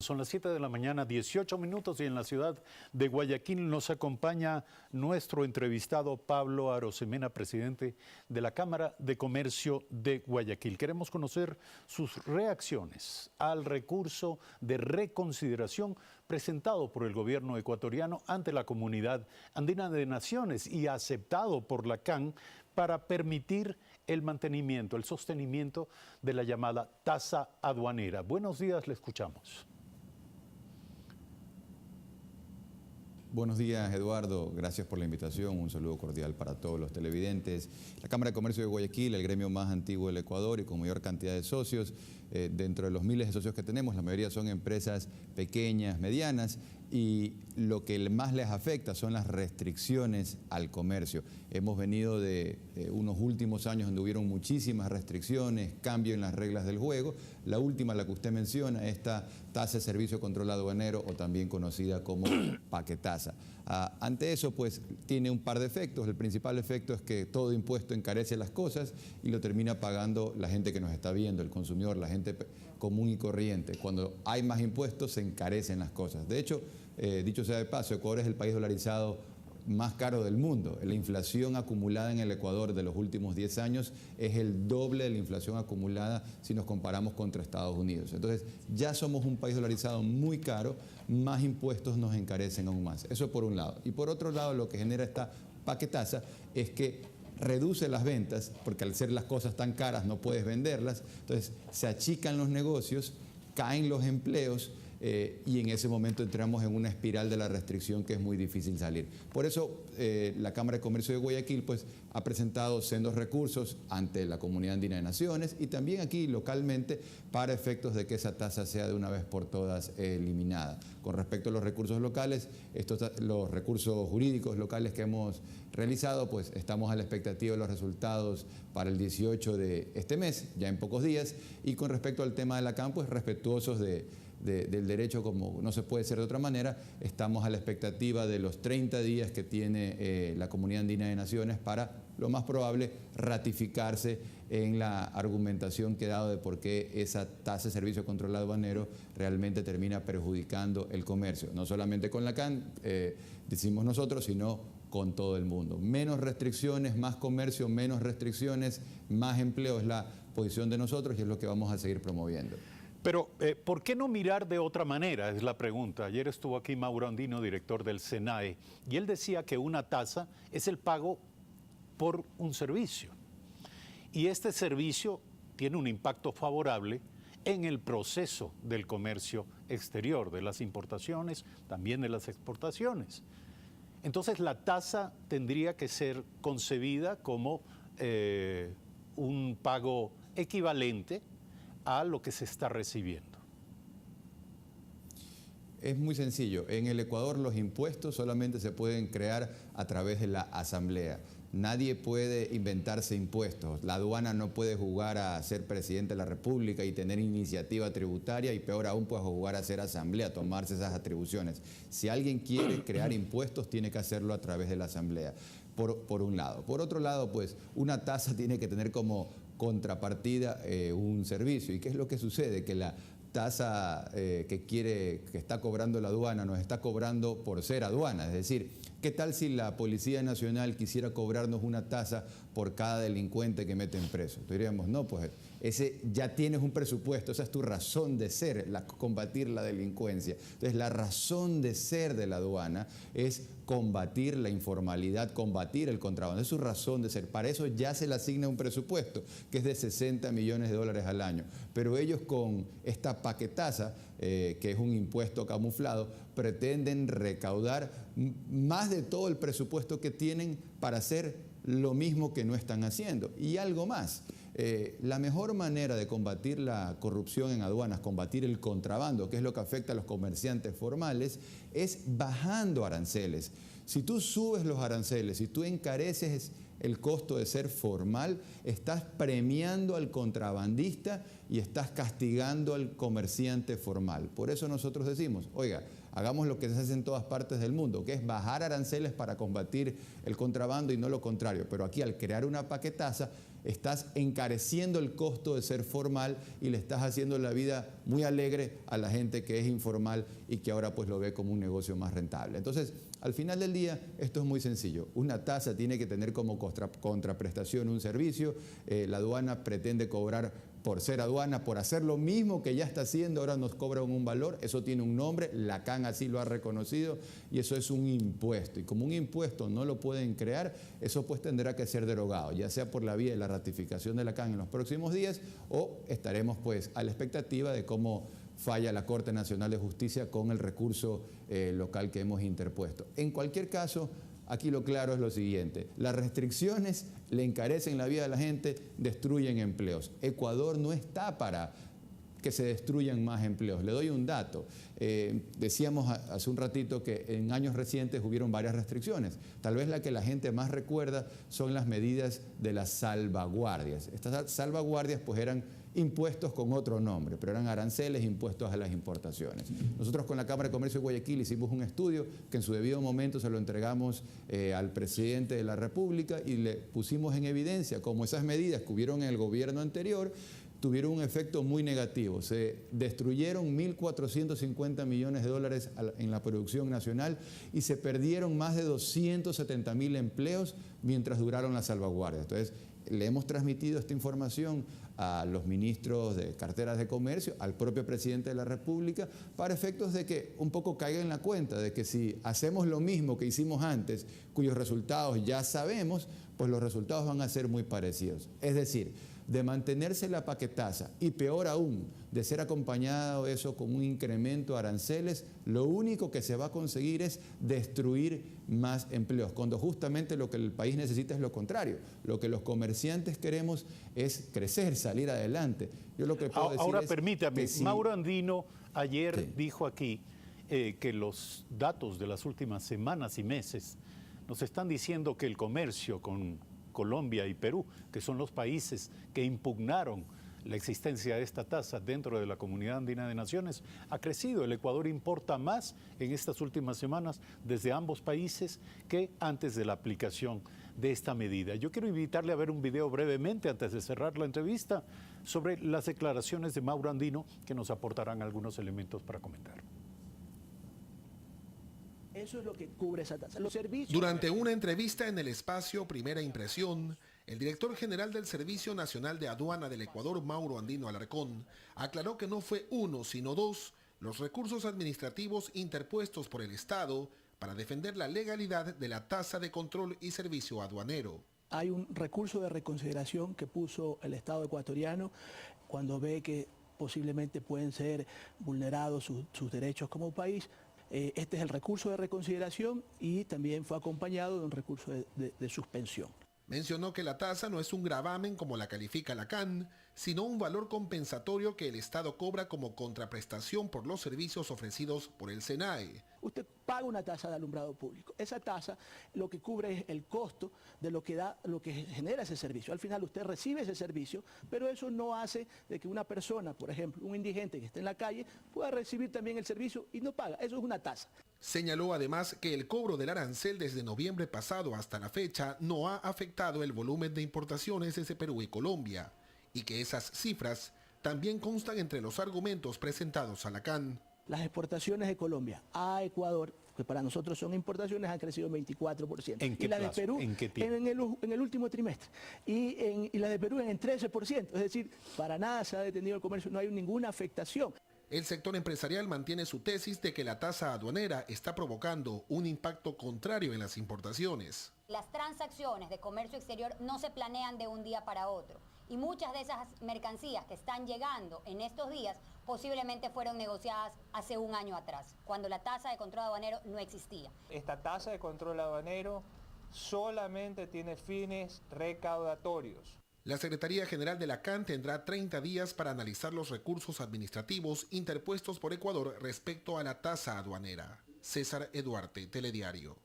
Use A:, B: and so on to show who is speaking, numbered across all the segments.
A: Son las 7 de la mañana, 18 minutos, y en la ciudad de Guayaquil nos acompaña nuestro entrevistado Pablo Arosemena, presidente de la Cámara de Comercio de Guayaquil. Queremos conocer sus reacciones al recurso de reconsideración presentado por el gobierno ecuatoriano ante la Comunidad Andina de Naciones y aceptado por la CAN para permitir el mantenimiento, el sostenimiento de la llamada tasa aduanera. Buenos días, le escuchamos.
B: Buenos días, Eduardo. Gracias por la invitación. Un saludo cordial para todos los televidentes. La Cámara de Comercio de Guayaquil, el gremio más antiguo del Ecuador y con mayor cantidad de socios. Dentro de los miles de socios que tenemos, la mayoría son empresas pequeñas, medianas, y lo que más les afecta son las restricciones al comercio. Hemos venido de unos últimos años donde hubieron muchísimas restricciones, cambio en las reglas del juego. La última, la que usted menciona, esta tasa de servicio controlado aduanero, o también conocida como paquetasa. Ante eso, pues, tiene un par de efectos. El principal efecto es que todo impuesto encarece las cosas y lo termina pagando la gente que nos está viendo, el consumidor, la gente común y corriente. Cuando hay más impuestos, se encarecen las cosas. De hecho, dicho sea de paso, Ecuador es el país dolarizado más caro del mundo. La inflación acumulada en el Ecuador de los últimos 10 años es el doble de la inflación acumulada si nos comparamos contra Estados Unidos. Entonces, ya somos un país dolarizado muy caro, más impuestos nos encarecen aún más. Eso por un lado. Y por otro lado, lo que genera esta paquetasa es que reduce las ventas, porque al ser las cosas tan caras no puedes venderlas, entonces se achican los negocios, caen los empleos, y en ese momento entramos en una espiral de la restricción que es muy difícil salir. Por eso la Cámara de Comercio de Guayaquil pues, ha presentado sendos recursos ante la Comunidad Andina de Naciones y también aquí localmente para efectos de que esa tasa sea de una vez por todas eliminada. Con respecto a los recursos locales, los recursos jurídicos locales que hemos realizado, pues estamos a la expectativa de los resultados para el 18 de este mes, ya en pocos días, y con respecto al tema de la CAN, pues respetuosos del derecho, como no se puede ser de otra manera, estamos a la expectativa de los 30 días que tiene la Comunidad Andina de Naciones para, lo más probable, ratificarse en la argumentación que he dado de por qué esa tasa de servicio controlado aduanero realmente termina perjudicando el comercio. No solamente con la CAN, decimos nosotros, sino con todo el mundo. Menos restricciones, más comercio, menos restricciones, más empleo es la posición de nosotros y es lo que vamos a seguir promoviendo.
A: Pero, ¿por qué no mirar de otra manera? Es la pregunta. Ayer estuvo aquí Mauro Andino, director del SENAE, y él decía que una tasa es el pago por un servicio. Y este servicio tiene un impacto favorable en el proceso del comercio exterior, de las importaciones, también de las exportaciones. Entonces, la tasa tendría que ser concebida como un pago equivalente a lo que se está recibiendo.
B: Es muy sencillo. En el Ecuador los impuestos solamente se pueden crear a través de la asamblea. Nadie puede inventarse impuestos. La aduana no puede jugar a ser presidente de la República y tener iniciativa tributaria, y peor aún puede jugar a ser asamblea, tomarse esas atribuciones. Si alguien quiere crear impuestos, tiene que hacerlo a través de la asamblea, por un lado. Por otro lado, pues una tasa tiene que tener como contrapartida un servicio. ¿Y qué es lo que sucede? Que la tasa que está cobrando la aduana nos está cobrando por ser aduana. Es decir, ¿qué tal si la Policía Nacional quisiera cobrarnos una tasa por cada delincuente que meten preso? Diríamos, no, pues ese ya tienes un presupuesto, esa es tu razón de ser, combatir la delincuencia. Entonces, la razón de ser de la aduana es combatir la informalidad, combatir el contrabando, es su razón de ser. Para eso ya se le asigna un presupuesto, que es de 60 millones de dólares al año. Pero ellos con esta paquetasa, que es un impuesto camuflado, pretenden recaudar más de todo el presupuesto que tienen para hacer lo mismo que no están haciendo. Y algo más, la mejor manera de combatir la corrupción en aduanas, combatir el contrabando, que es lo que afecta a los comerciantes formales, es bajando aranceles. Si tú subes los aranceles, si tú encareces el costo de ser formal, estás premiando al contrabandista y estás castigando al comerciante formal. Por eso nosotros decimos, oiga, hagamos lo que se hace en todas partes del mundo, que es bajar aranceles para combatir el contrabando y no lo contrario. Pero aquí, al crear una paquetasa, estás encareciendo el costo de ser formal y le estás haciendo la vida muy alegre a la gente que es informal y que ahora pues lo ve como un negocio más rentable. Entonces, al final del día, esto es muy sencillo. Una tasa tiene que tener como contraprestación un servicio. La aduana pretende cobrar por ser aduana, por hacer lo mismo que ya está haciendo, ahora nos cobran un valor. Eso tiene un nombre, la CAN así lo ha reconocido, y eso es un impuesto. Y como un impuesto no lo pueden crear, eso pues tendrá que ser derogado, ya sea por la vía de la ratificación de la CAN en los próximos días, o estaremos pues a la expectativa de cómo falla la Corte Nacional de Justicia con el recurso local que hemos interpuesto. En cualquier caso, aquí lo claro es lo siguiente: las restricciones le encarecen la vida de la gente, destruyen empleos. Ecuador no está para que se destruyan más empleos. Le doy un dato. Decíamos hace un ratito que en años recientes hubieron varias restricciones. Tal vez la que la gente más recuerda son las medidas de las salvaguardias. Estas salvaguardias pues eran impuestos con otro nombre, pero eran aranceles, impuestos a las importaciones. Nosotros con la Cámara de Comercio de Guayaquil hicimos un estudio que en su debido momento se lo entregamos al presidente de la República y le pusimos en evidencia cómo esas medidas que hubieron en el gobierno anterior tuvieron un efecto muy negativo. Se destruyeron 1.450 millones de dólares en la producción nacional y se perdieron más de 270.000 empleos mientras duraron las salvaguardias. Entonces, le hemos transmitido esta información a los ministros de carteras de comercio, al propio presidente de la República, para efectos de que un poco caiga en la cuenta de que si hacemos lo mismo que hicimos antes, cuyos resultados ya sabemos, pues los resultados van a ser muy parecidos. Es decir, de mantenerse la paquetaza y peor aún, de ser acompañado eso con un incremento de aranceles, lo único que se va a conseguir es destruir más empleos, cuando justamente lo que el país necesita es lo contrario. Lo que los comerciantes queremos es crecer, salir adelante. Yo lo que puedo decir
A: ahora
B: es
A: permítame,
B: que si...
A: Mauro Andino ayer dijo aquí que los datos de las últimas semanas y meses nos están diciendo que el comercio con Colombia y Perú, que son los países que impugnaron la existencia de esta tasa dentro de la Comunidad Andina de Naciones, ha crecido. El Ecuador importa más en estas últimas semanas desde ambos países que antes de la aplicación de esta medida. Yo quiero invitarle a ver un video brevemente antes de cerrar la entrevista sobre las declaraciones de Mauro Andino, que nos aportarán algunos elementos para comentar.
C: Eso es lo que cubre esa tasa. Los servicios...
D: Durante una entrevista en el espacio Primera Impresión, el director general del Servicio Nacional de Aduana del Ecuador, Mauro Andino Alarcón, aclaró que no fue uno, sino dos, los recursos administrativos interpuestos por el Estado para defender la legalidad de la tasa de control y servicio aduanero.
C: Hay un recurso de reconsideración que puso el Estado ecuatoriano cuando ve que posiblemente pueden ser vulnerados sus derechos como país. Este es el recurso de reconsideración y también fue acompañado de un recurso de suspensión.
D: Mencionó que la tasa no es un gravamen como la califica la CAN, sino un valor compensatorio que el Estado cobra como contraprestación por los servicios ofrecidos por el SENAE.
C: Usted paga una tasa de alumbrado público. Esa tasa lo que cubre es el costo de lo que genera ese servicio. Al final usted recibe ese servicio, pero eso no hace de que una persona, por ejemplo, un indigente que esté en la calle, pueda recibir también el servicio y no paga. Eso es una tasa.
D: Señaló además que el cobro del arancel desde noviembre pasado hasta la fecha no ha afectado el volumen de importaciones desde Perú y Colombia, y que esas cifras también constan entre los argumentos presentados a la CAN.
C: Las exportaciones de Colombia a Ecuador, que para nosotros son importaciones, han crecido 24%.
A: ¿En qué
C: y la
A: plazo?
C: de Perú
A: ¿En qué tiempo?
C: en el último trimestre. Y la de Perú en el 13%. Es decir, para nada se ha detenido el comercio, no hay ninguna afectación.
D: El sector empresarial mantiene su tesis de que la tasa aduanera está provocando un impacto contrario en las importaciones.
E: Las transacciones de comercio exterior no se planean de un día para otro y muchas de esas mercancías que están llegando en estos días posiblemente fueron negociadas hace un año atrás, cuando la tasa de control aduanero no existía.
F: Esta tasa de control aduanero solamente tiene fines recaudatorios.
D: La Secretaría General de la CAN tendrá 30 días para analizar los recursos administrativos interpuestos por Ecuador respecto a la tasa aduanera. César Eduarte, Telediario.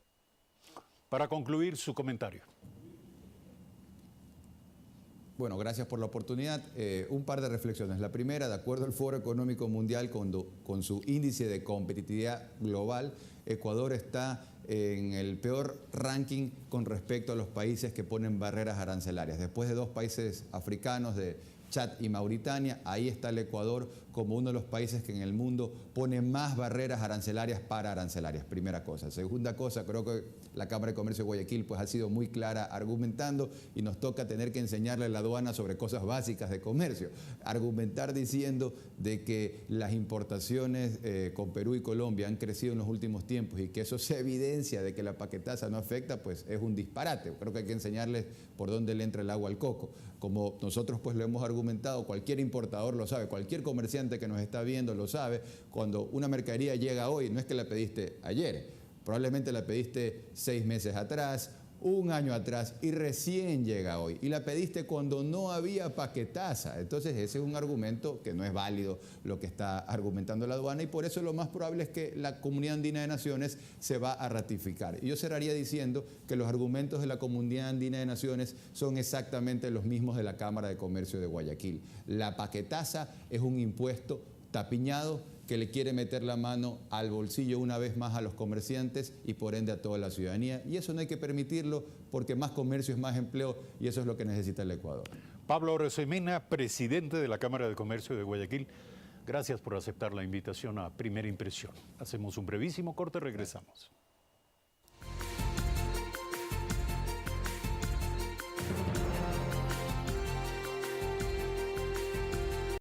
A: Para concluir, su comentario.
B: Bueno, gracias por la oportunidad. Un par de reflexiones. La primera, de acuerdo al Foro Económico Mundial, con su índice de competitividad global, Ecuador está en el peor ranking con respecto a los países que ponen barreras arancelarias. Después de 2 países africanos, de Chad y Mauritania, ahí está el Ecuador como uno de los países que en el mundo pone más barreras arancelarias para arancelarias, primera cosa. Segunda cosa, creo que la Cámara de Comercio de Guayaquil pues, ha sido muy clara argumentando y nos toca tener que enseñarle a la aduana sobre cosas básicas de comercio. Argumentar diciendo de que las importaciones con Perú y Colombia han crecido en los últimos tiempos y que eso se evidencia de que la paquetaza no afecta, pues es un disparate. Creo que hay que enseñarles por dónde le entra el agua al coco. Como nosotros pues lo hemos argumentado, cualquier importador lo sabe, cualquier comerciante que nos está viendo lo sabe, cuando una mercadería llega hoy, no es que la pediste ayer, probablemente la pediste 6 meses atrás, 1 año atrás y recién llega hoy. Y la pediste cuando no había paquetaza. Entonces ese es un argumento que no es válido lo que está argumentando la aduana y por eso lo más probable es que la Comunidad Andina de Naciones se va a ratificar. Y yo cerraría diciendo que los argumentos de la Comunidad Andina de Naciones son exactamente los mismos de la Cámara de Comercio de Guayaquil. La paquetaza es un impuesto tapiñado que le quiere meter la mano al bolsillo una vez más a los comerciantes y por ende a toda la ciudadanía. Y eso no hay que permitirlo porque más comercio es más empleo y eso es lo que necesita el Ecuador.
A: Pablo Arosemena, presidente de la Cámara de Comercio de Guayaquil, gracias por aceptar la invitación a Primera Impresión. Hacemos un brevísimo corte, regresamos.